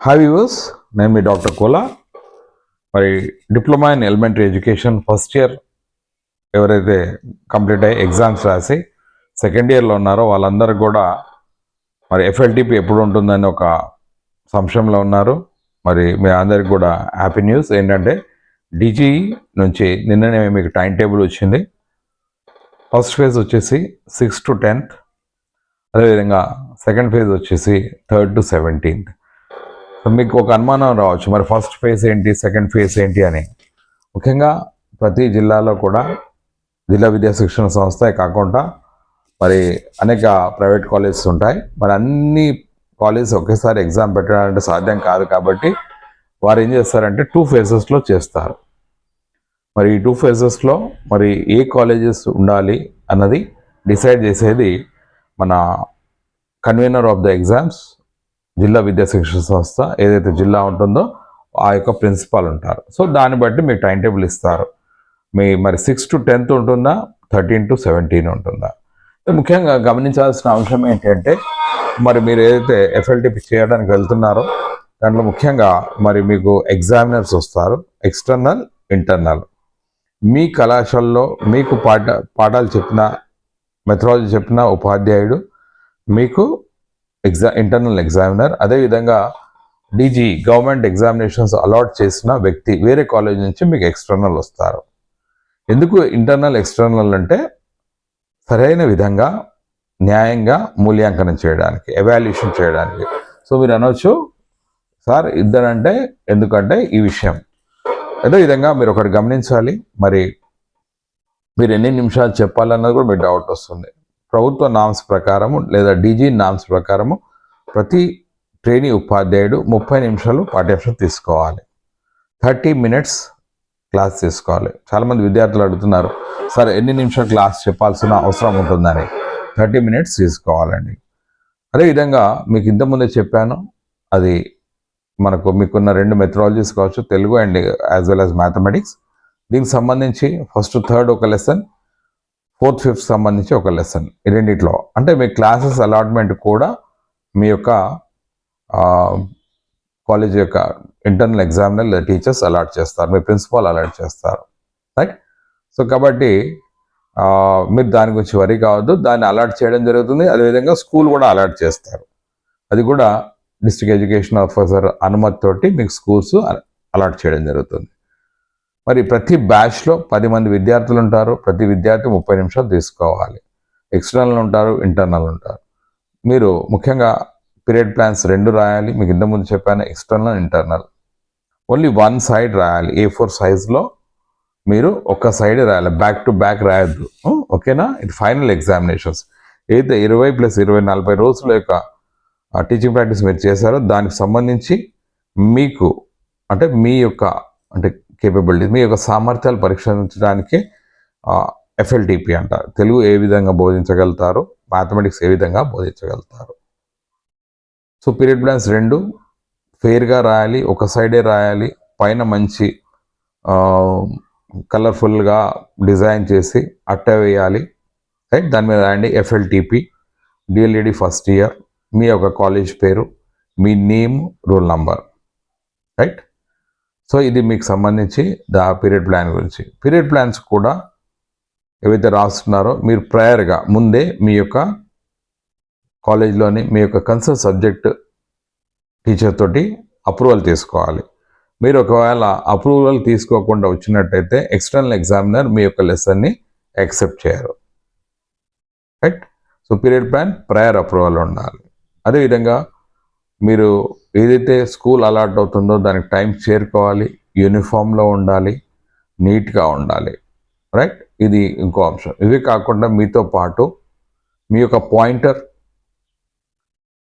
Hi viewers, నేను మీ doctor Kola. మరి diploma in elementary education first year ఎవరైతే కంప్లీట్ అయ్యి ఎగ్జామ్స్ రాసి సెకండ్ ఇయర్లో ఉన్నారో వాళ్ళందరూ కూడా మరి ఎఫ్ఎల్టీపీ ఎప్పుడు ఉంటుందని ఒక సంశయంలో ఉన్నారు. మరి మీ అందరికి కూడా హ్యాపీ న్యూస్ ఏంటంటే డిజిఈ నుంచి నిన్ననే మీకు టైం టేబుల్ వచ్చింది. ఫస్ట్ ఫేజ్ వచ్చేసి 6 to 10th, అదేవిధంగా సెకండ్ ఫేజ్ వచ్చేసి 3rd to 17th. మీకు ఒక అనుమానం రావచ్చు, మరి ఫస్ట్ ఫేజ్ ఏంటి, సెకండ్ ఫేజ్ ఏంటి అని. ముఖ్యంగా ప్రతి జిల్లాలో కూడా జిల్లా విద్యా శిక్షణ సంస్థ కాకుండా మరి అనేక ప్రైవేట్ కాలేజెస్ ఉంటాయి. మరి అన్ని కాలేజెస్ ఒకేసారి ఎగ్జామ్ పెట్టడానికి సాధ్యం కాదు కాబట్టి వారు ఏం చేస్తారంటే 2 phases చేస్తారు. మరి ఈ 2 phases మరి ఏ కాలేజెస్ ఉండాలి అన్నది డిసైడ్ చేసేది మన కన్వీనర్ ఆఫ్ ద ఎగ్జామ్స్, జిల్లా విద్యా శిక్షణ సంస్థ ఏదైతే జిల్లా ఉంటుందో ఆ యొక్క ప్రిన్సిపాల్ ఉంటారు. సో దాన్ని బట్టి మీకు టైం టేబుల్ ఇస్తారు. మరి 6 to 10th ఉంటుందా, 13 to 17 ఉంటుందా. ముఖ్యంగా గమనించాల్సిన అంశం ఏంటంటే మరి మీరు ఏదైతే ఎఫ్ఎల్టీపీ చేయడానికి వెళ్తున్నారో దాంట్లో ముఖ్యంగా మరి మీకు ఎగ్జామినర్స్ వస్తారు, ఎక్స్టర్నల్, ఇంటర్నల్. మీ కళాశాలలో మీకు పాఠాలు చెప్పిన, మెథడాలజీ చెప్పిన ఉపాధ్యాయుడు మీకు ఇంటర్నల్ ఎగ్జామినర్. అదేవిధంగా డిజి గవర్నమెంట్ ఎగ్జామినేషన్స్ అలాట్ చేసిన వ్యక్తి వేరే కాలేజ్ నుంచి మీకు ఎక్స్టర్నల్ వస్తారు. ఎందుకు ఇంటర్నల్, ఎక్స్టర్నల్ అంటే సరైన విధంగా న్యాయంగా మూల్యాంకనం చేయడానికి, ఎవాల్యుయేషన్ చేయడానికి. సో మీరు అనవచ్చు, సార్ ఇద్దరంటే ఎందుకంటే ఈ విషయం. అదేవిధంగా మీరు ఒకటి గమనించాలి, మరి మీరు ఎన్ని నిమిషాలు చెప్పాలన్నది కూడా మీకు డౌట్ వస్తుంది. ప్రభుత్వ నామ్స్ ప్రకారము లేదా డీజీ నామ్స్ ప్రకారము ప్రతి ట్రైనీ ఉపాధ్యాయుడు 30 నిమిషాలు పాఠ్యాంశం తీసుకోవాలి, 30 minutes క్లాస్ తీసుకోవాలి. చాలామంది విద్యార్థులు అడుగుతున్నారు, సార్ ఎన్ని నిమిషాలు క్లాస్ చెప్పాల్సిన అవసరం ఉంటుందని. 30 minutes తీసుకోవాలండి. అదేవిధంగా మీకు ఇంతకుముందే చెప్పాను, అది మీకున్న 2 మెథడాలజీస్ కావచ్చు, Telugu and as well as mathematics. దీనికి సంబంధించి ఫస్ట్ 3rd ఒక లెసన్, 4th, 5th సంబంధించి ఒక లెసన్. ఈ రెండిట్లో అంటే మీ క్లాసెస్ అలాట్మెంట్ కూడా మీ యొక్క కాలేజ్ యొక్క ఇంటర్నల్ ఎగ్జామినర్ లేదా టీచర్స్ అలాట్ చేస్తారు, మీ ప్రిన్సిపాల్ అలాట్ చేస్తారు, రైట్. సో కాబట్టి మీరు దాని గురించి వరీ కావద్దు, దాన్ని అలాట్ చేయడం జరుగుతుంది. అదేవిధంగా స్కూల్ కూడా అలాట్ చేస్తారు, అది కూడా డిస్ట్రిక్ట్ ఎడ్యుకేషన్ ఆఫీసర్ అనుమతితోటి మీకు స్కూల్స్ అలాట్ చేయడం జరుగుతుంది. మరి ప్రతి బ్యాచ్లో 10 మంది విద్యార్థులు ఉంటారు, ప్రతి విద్యార్థి 30 నిమిషాలు తీసుకోవాలి. ఎక్స్టర్నల్ ఉంటారు, ఇంటర్నల్ ఉంటారు. మీరు ముఖ్యంగా పీరియడ్ ప్లాన్స్ 2 రాయాలి. మీకు ఇంతకుముందు చెప్పాను, ఎక్స్టర్నల్, ఇంటర్నల్. ఓన్లీ 1 side రాయాలి. A4 సైజ్లో మీరు ఒక సైడ్ రాయాలి, బ్యాక్ టు బ్యాక్ రాయొద్దు, ఓకేనా. ఇది ఫైనల్ ఎగ్జామినేషన్స్. అయితే 20+20 40 రోజుల యొక్క టీచింగ్ ప్రాక్టీస్ మీరు చేశారో దానికి సంబంధించి మీకు అంటే మీ యొక్క కేపబిలిటీ, మీ యొక్క సామర్థ్యాలు పరీక్షించడానికి ఎఫ్ఎల్టీపీ అంటారు. తెలుగు ఏ విధంగా బోధించగలుగుతారు, మ్యాథమెటిక్స్ ఏ విధంగా బోధించగలుగుతారు. సో పీరియడ్ ప్లాన్స్ 2 ఫెయిర్గా రాయాలి, ఒక సైడే రాయాలి. పైన మంచి కలర్ఫుల్గా డిజైన్ చేసి అట్ట వేయాలి, రైట్. దాని మీద రాయండి ఎఫ్ఎల్టీపీ డిఎల్ఈడి ఫస్ట్ ఇయర్, మీ యొక్క కాలేజ్ పేరు, మీ name, roll number, right. So ఇది మీకు సంబంధించి పీరియడ్ ప్లాన్ గురించి. పీరియడ్ ప్లాన్స్ కూడా ఏవైతే రాస్తున్నారో మీరు ప్రయర్గా ముందే మీ యొక్క కాలేజ్లోని మీ యొక్క కన్సర్న్ సబ్జెక్ట్ టీచర్ తోటి అప్రూవల్ తీసుకోవాలి. మీరు ఒకవేళ అప్రూవల్ తీసుకోకుండా వచ్చినట్టయితే ఎక్స్టర్నల్ ఎగ్జామినర్ మీ యొక్క లెసన్ని యాక్సెప్ట్ చేయరు, right. So period plan prior approval ఉండాలి. అదేవిధంగా మీరు ఏదైతే స్కూల్ అలాట్ అవుతుందో దానికి టైం చేరుకోవాలి, యూనిఫామ్లో ఉండాలి, నీట్గా ఉండాలి, రైట్. ఇది ఇంకో అంశం. ఇవి కాకుండా మీతో పాటు మీ యొక్క పాయింటర్,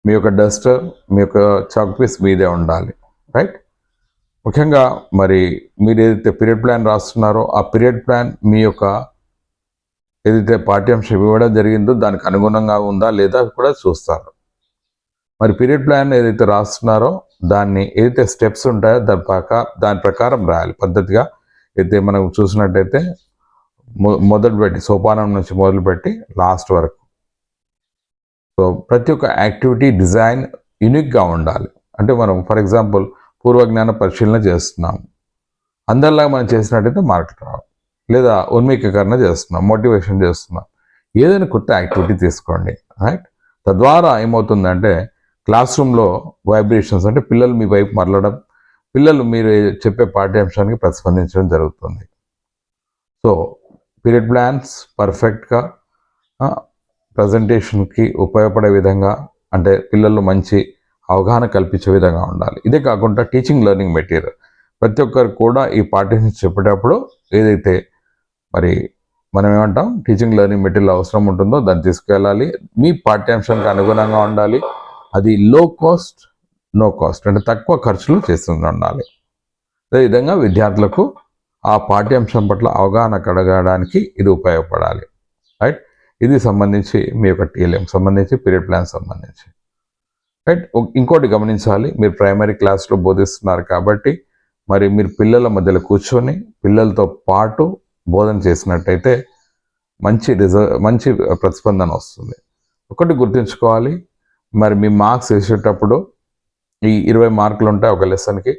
మీ యొక్క డస్టర్, మీ యొక్క చాక్ పీస్ మీదే ఉండాలి, రైట్. ముఖ్యంగా మరి మీరు ఏదైతే పీరియడ్ ప్లాన్ రాస్తున్నారో ఆ పీరియడ్ ప్లాన్ మీ యొక్క ఏదైతే పాఠ్యాంశం ఇవ్వడం జరిగిందో దానికి అనుగుణంగా ఉందా లేదా కూడా చూస్తారు. మరి పీరియడ్ ప్లాన్ ఏదైతే రాస్తున్నారో దాన్ని ఏదైతే స్టెప్స్ ఉంటాయో దాని ప్రకారం రాయాలి పద్ధతిగా. అయితే మనం చూసినట్టయితే మొదలుపెట్టి సోపానం నుంచి మొదలుపెట్టి లాస్ట్ వరకు. సో ప్రతి ఒక్క యాక్టివిటీ డిజైన్ యూనిక్గా ఉండాలి. అంటే మనం ఫర్ ఎగ్జాంపుల్ పూర్వజ్ఞాన పరిశీలన చేస్తున్నాం, అందరిలాగా మనం చేసినట్టయితే మార్కులు రావు. లేదా ఉన్మీకరణ చేస్తున్నాం, మోటివేషన్ చేస్తున్నాం, ఏదైనా కొత్త యాక్టివిటీ తీసుకోండి, రైట్. తద్వారా ఏమవుతుందంటే క్లాస్ రూమ్లో వైబ్రేషన్స్ అంటే పిల్లలు మీ వైపు మరలడం, పిల్లలు మీరు చెప్పే పాఠ్యాంశానికి ప్రతిస్పందించడం జరుగుతుంది. సో పీరియడ్ ప్లాన్స్ పర్ఫెక్ట్గా ప్రజెంటేషన్కి ఉపయోగపడే విధంగా, అంటే పిల్లలు మంచి అవగాహన కల్పించే విధంగా ఉండాలి. ఇదే కాకుండా టీచింగ్ లెర్నింగ్ మెటీరియల్ ప్రతి ఒక్కరు కూడా ఈ పాఠ్యాంశం చెప్పేటప్పుడు ఏదైతే మరి మనం ఏమంటాం టీచింగ్ లెర్నింగ్ మెటీరియల్ అవసరం ఉంటుందో దాన్ని తీసుకెళ్ళాలి. మీ పాఠ్యాంశానికి అనుగుణంగా ఉండాలి. అది లో కాస్ట్ నో కాస్ట్, అంటే తక్కువ ఖర్చులు చేస్తుంది ఉండాలి. అదేవిధంగా విద్యార్థులకు ఆ పాఠ్యాంశం పట్ల అవగాహన కలగడానికి ఇది ఉపయోగపడాలి, రైట్. ఇది సంబంధించి మీ యొక్క టీఎల్ఎం సంబంధించి పీరియడ్ ప్లాన్ సంబంధించి, రైట్. ఇంకోటి గమనించాలి, మీరు ప్రైమరీ క్లాస్లో బోధిస్తున్నారు కాబట్టి మరి మీరు పిల్లల మధ్యలో కూర్చొని పిల్లలతో పాటు బోధన చేసినట్టయితే మంచి ప్రతిస్పందన వస్తుంది. ఒకటి గుర్తుంచుకోవాలి, మరి మీ మార్క్స్ వేసేటప్పుడు ఈ 20 మార్కులు ఉంటాయి ఒక లెసన్కి.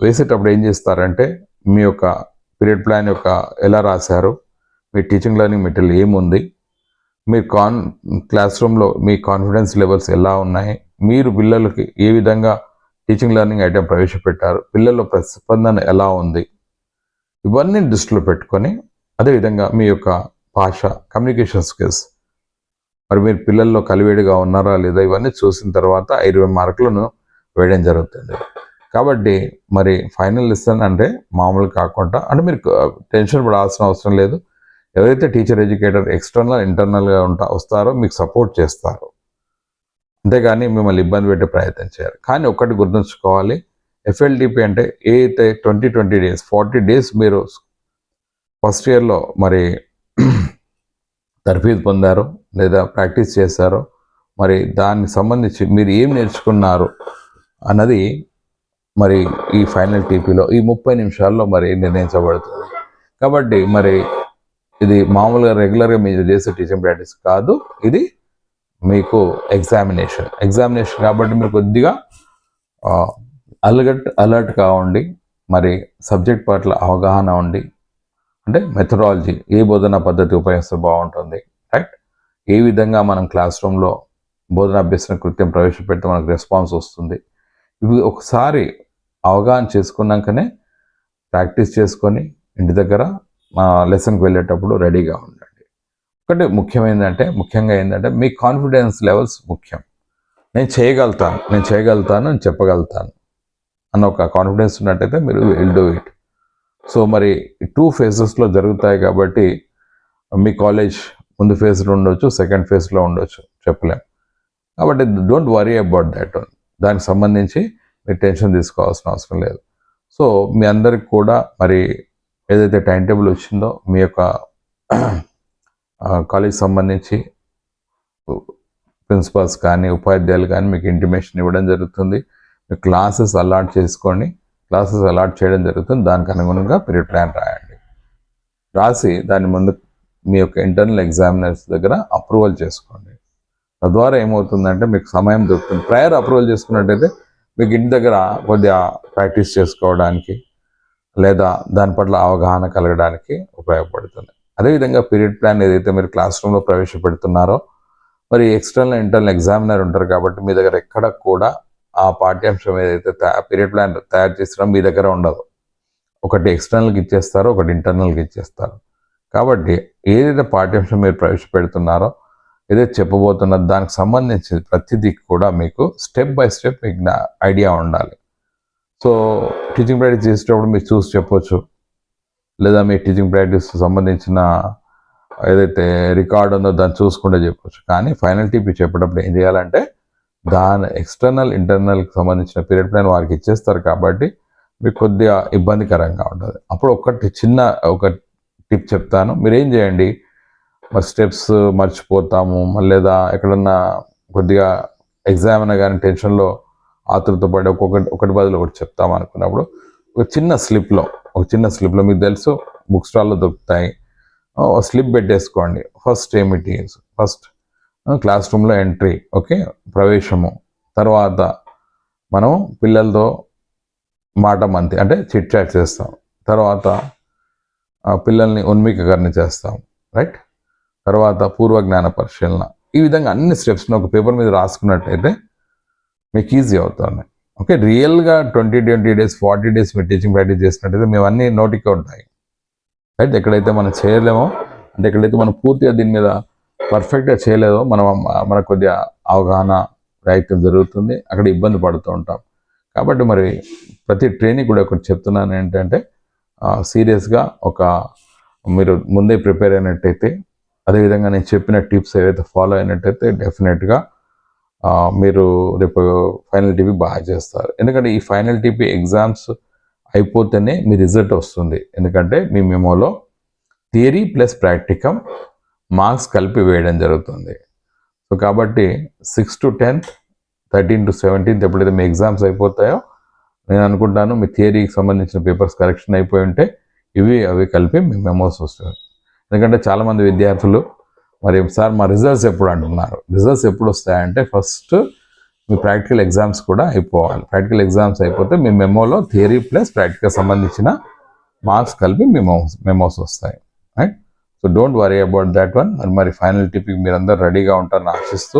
వేసేటప్పుడు ఏం చేస్తారంటే మీ యొక్క పీరియడ్ ప్లాన్ యొక్క ఎలా రాశారు, మీ టీచింగ్ లెర్నింగ్ మెటీరియల్ ఏముంది, మీ క్లాస్ రూమ్లో మీ కాన్ఫిడెన్స్ లెవెల్స్ ఎలా ఉన్నాయి, మీరు పిల్లలకి ఏ విధంగా టీచింగ్ లెర్నింగ్ ఐటెం ప్రవేశపెట్టారు, పిల్లల ప్రతిస్పందన ఎలా ఉంది, ఇవన్నీ దృష్టిలో పెట్టుకొని, అదేవిధంగా మీ యొక్క భాష కమ్యూనికేషన్ స్కిల్స్, మరి మీరు పిల్లల్లో కలివేడిగా ఉన్నారా లేదా, ఇవన్నీ చూసిన తర్వాత 20 మార్కులను వేయడం జరుగుతుంది. కాబట్టి మరి ఫైనల్ లెసన్ అంటే మామూలు కాకుండా, అంటే మీరు టెన్షన్ పడాల్సిన అవసరం లేదు. ఎవరైతే టీచర్ ఎడ్యుకేటర్ ఎక్స్టర్నల్ ఇంటర్నల్గా వస్తారో మీకు సపోర్ట్ చేస్తారు, అంతేగాని మిమ్మల్ని ఇబ్బంది పెట్టే ప్రయత్నం చేయరు. కానీ ఒక్కటి గుర్తుంచుకోవాలి, ఎఫ్ఎల్డిపి అంటే ఏదైతే 20 డేస్ 40 డేస్ మీరు ఫస్ట్ ఇయర్లో మరి తర్ఫీదు పొందారో లేదా ప్రాక్టీస్ చేశారో, మరి దానికి సంబంధించి మీరు ఏం నేర్చుకున్నారు అన్నది మరి ఈ ఫైనల్ టీపీలో ఈ 30 నిమిషాల్లో మరి నిర్ణయించబడుతుంది. కాబట్టి మరి ఇది మామూలుగా రెగ్యులర్గా మీరు చేసే టీచింగ్ ప్రాక్టీస్ కాదు, ఇది మీకు ఎగ్జామినేషన్ కాబట్టి మీరు కొద్దిగా అలర్ట్గా ఉండి, మరి సబ్జెక్ట్ పట్ల అవగాహన ఉండి, అంటే మెథడాలజీ ఏ బోధనా పద్ధతి ఉపయోగిస్తే బాగుంటుంది, రైట్. ఏ విధంగా మనం క్లాస్ రూమ్లో బోధనా అభ్యసన కృత్యం ప్రవేశపెడితే మనకు రెస్పాన్స్ వస్తుంది, ఇవి ఒకసారి అవగాహన చేసుకున్నాకనే ప్రాక్టీస్ చేసుకొని ఇంటి దగ్గర లెసన్కి వెళ్ళేటప్పుడు రెడీగా ఉండండి. ఒకటి ముఖ్యంగా ఏంటంటే మీ కాన్ఫిడెన్స్ లెవెల్స్ ముఖ్యం. నేను చేయగలుగుతాను నేను చెప్పగలుగుతాను అన్న ఒక కాన్ఫిడెన్స్ ఉన్నట్టయితే మీరు విల్ డూ ఇట్. సో మరి 2 ఫేజెస్లో జరుగుతాయి కాబట్టి మీ కాలేజ్ ముందు ఫేజ్లో ఉండొచ్చు, సెకండ్ ఫేజ్లో ఉండొచ్చు, చెప్పలేం. కాబట్టి డోంట్ వరీ అబౌట్ దట్. దానికి సంబంధించి మీరు టెన్షన్ తీసుకోవాల్సిన అవసరం లేదు. సో మీ అందరికి కూడా మరి ఏదైతే టైం టేబుల్ వచ్చిందో మీ యొక్క కాలేజ్ సంబంధించి ప్రిన్సిపల్స్ కానీ ఉపాధ్యాయులు కానీ మీకు ఇంటిమేషన్ ఇవ్వడం జరుగుతుంది. మీ క్లాసెస్ అలాట్ చేసుకోండి, క్లాసెస్ అలాట్ చేయడం జరుగుతుంది. దానికి అనుగుణంగా పీరియడ్ ప్లాన్ రాయండి. రాసి దాని ముందు మీ యొక్క ఇంటర్నల్ ఎగ్జామినర్స్ దగ్గర అప్రూవల్ చేసుకోండి. తద్వారా ఏమవుతుందంటే మీకు సమయం దొరుకుతుంది. ప్రయర్ అప్రూవల్ చేసుకున్నట్టయితే మీకు ఇంటి దగ్గర కొద్దిగా ప్రాక్టీస్ చేసుకోవడానికి లేదా దాని పట్ల అవగాహన కలగడానికి ఉపయోగపడుతుంది. అదేవిధంగా పీరియడ్ ప్లాన్ ఏదైతే మీరు క్లాస్ రూమ్లో ప్రవేశపెడుతున్నారో, మరి ఎక్స్టర్నల్ ఇంటర్నల్ ఎగ్జామినర్ ఉంటారు కాబట్టి మీ దగ్గర ఎక్కడ కూడా ఆ పాఠ్యాంశం ఏదైతే పీరియడ్ ప్లాన్ తయారు చేసినా మీ దగ్గర ఉండదు. ఒకటి ఎక్స్టర్నల్కి ఇచ్చేస్తారు, ఒకటి ఇంటర్నల్కి ఇచ్చేస్తారు. కాబట్టి ఏదైతే పాఠ్యాంశం మీరు ప్రవేశపెడుతున్నారో, ఏదైతే చెప్పబోతున్నారో దానికి సంబంధించి ప్రతిదీ కూడా మీకు స్టెప్ బై స్టెప్ మీకు ఐడియా ఉండాలి. సో టీచింగ్ ప్రాక్టీస్ చేసేటప్పుడు మీరు చూసి చెప్పొచ్చు, లేదా మీ టీచింగ్ ప్రాక్టీస్ సంబంధించిన ఏదైతే రికార్డ్ ఉందో దాన్ని చూసుకుంటే చెప్పొచ్చు. కానీ ఫైనల్ టీపీ చెప్పేటప్పుడు ఏం చేయాలంటే దాని ఎక్స్టర్నల్ ఇంటర్నల్కి సంబంధించిన పీరియడ్ ప్లాన్ వారికి ఇచ్చేస్తారు కాబట్టి మీకు కొద్దిగా ఇబ్బందికరంగా ఉంటుంది. అప్పుడు ఒక టిప్ చెప్తాను, మీరేం చేయండి, మరి స్టెప్స్ మర్చిపోతాము లేదా ఎక్కడన్నా కొద్దిగా ఎగ్జామ్ అయినా కానీ టెన్షన్లో ఆతృత పడి ఒకటి బదులు ఒకటి చెప్తాం అనుకున్నప్పుడు ఒక చిన్న స్లిప్లో మీకు తెలుసు బుక్ స్టాల్లో దొరుకుతాయి, స్లిప్ పెట్టేసుకోండి. ఫస్ట్ క్లాస్ రూమ్లో ఎంట్రీ, ఓకే, ప్రవేశము, తర్వాత మనం పిల్లలతో మాట మంతి అంటే చిట్ చాట్ చేస్తాం. తర్వాత పిల్లల్ని ఉన్మీకరణ చేస్తాం, రైట్? తర్వాత పూర్వ జ్ఞాన పరిశీలన. ఈ విధంగా అన్ని స్టెప్స్ని ఒక పేపర్ మీద రాసుకున్నట్టయితే మీకు ఈజీ అవుతుంది. ఓకే, రియల్గా 20 డేస్ 40 డేస్ మీరు టీచింగ్ ప్రాక్టీస్ చేసినట్టయితే మేము అన్నీ నోటికే ఉంటాయి, రైట్? ఎక్కడైతే మనం చేయలేమో, అంటే ఎక్కడైతే మనం పూర్తిగా దీని మీద పర్ఫెక్ట్గా చేయలేదో మనకు కొద్దిగా అవగాహన రాహిత్యం జరుగుతుంది, అక్కడ ఇబ్బంది పడుతూ ఉంటాం. కాబట్టి మరి ప్రతి ట్రైనింగ్ కూడా ఒకటి చెప్తున్నాను ఏంటంటే, సీరియస్గా మీరు ముందే ప్రిపేర్ అయినట్టయితే, అదేవిధంగా నేను చెప్పిన టిప్స్ ఏవైతే ఫాలో అయినట్టయితే డెఫినెట్గా మీరు రేపు ఫైనల్ టీపీ బాగా చేస్తారు. ఎందుకంటే ఈ ఫైనల్ టీపీ ఎగ్జామ్స్ అయిపోతేనే మీ రిజల్ట్ వస్తుంది. ఎందుకంటే మీ మెమోలో థియరీ ప్లస్ ప్రాక్టికమ్ మార్క్స్ కలిపి వేయడం జరుగుతుంది. సో కాబట్టి 6 to 10th, 13 to 17th ఎప్పుడైతే మీ ఎగ్జామ్స్ అయిపోతాయో, నేను అనుకుంటాను మీ థియరీకి సంబంధించిన పేపర్స్ కరెక్షన్ అయిపోయి ఉంటే అవి కలిపి మీ మెమోస్ వస్తాయి. ఎందుకంటే చాలామంది విద్యార్థులు మరి సార్ మా రిజల్ట్స్ ఎప్పుడు అంటున్నారు. రిజల్ట్స్ ఎప్పుడు వస్తాయంటే ఫస్ట్ మీ ప్రాక్టికల్ ఎగ్జామ్స్ కూడా అయిపోవాలి. ప్రాక్టికల్ ఎగ్జామ్స్ అయిపోతే మీ మెమోలో థియరీ ప్లస్ ప్రాక్టికల్ సంబంధించిన మార్క్స్ కలిపి మెమోస్ వస్తాయి, right? So don't worry about that one. మరి ఫైనల్ టిప్కి మీరందరూ రెడీగా ఉంటారని ఆశిస్తూ,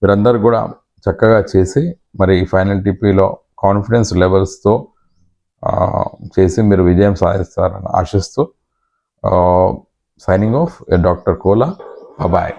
మీరందరూ కూడా చక్కగా చేసి మరి ఈ ఫైనల్ టిపిలో కాన్ఫిడెన్స్ లెవెల్స్తో చేసి మీరు విజయం సాధిస్తారని ఆశిస్తూ, signing off doctor Kola. Bye.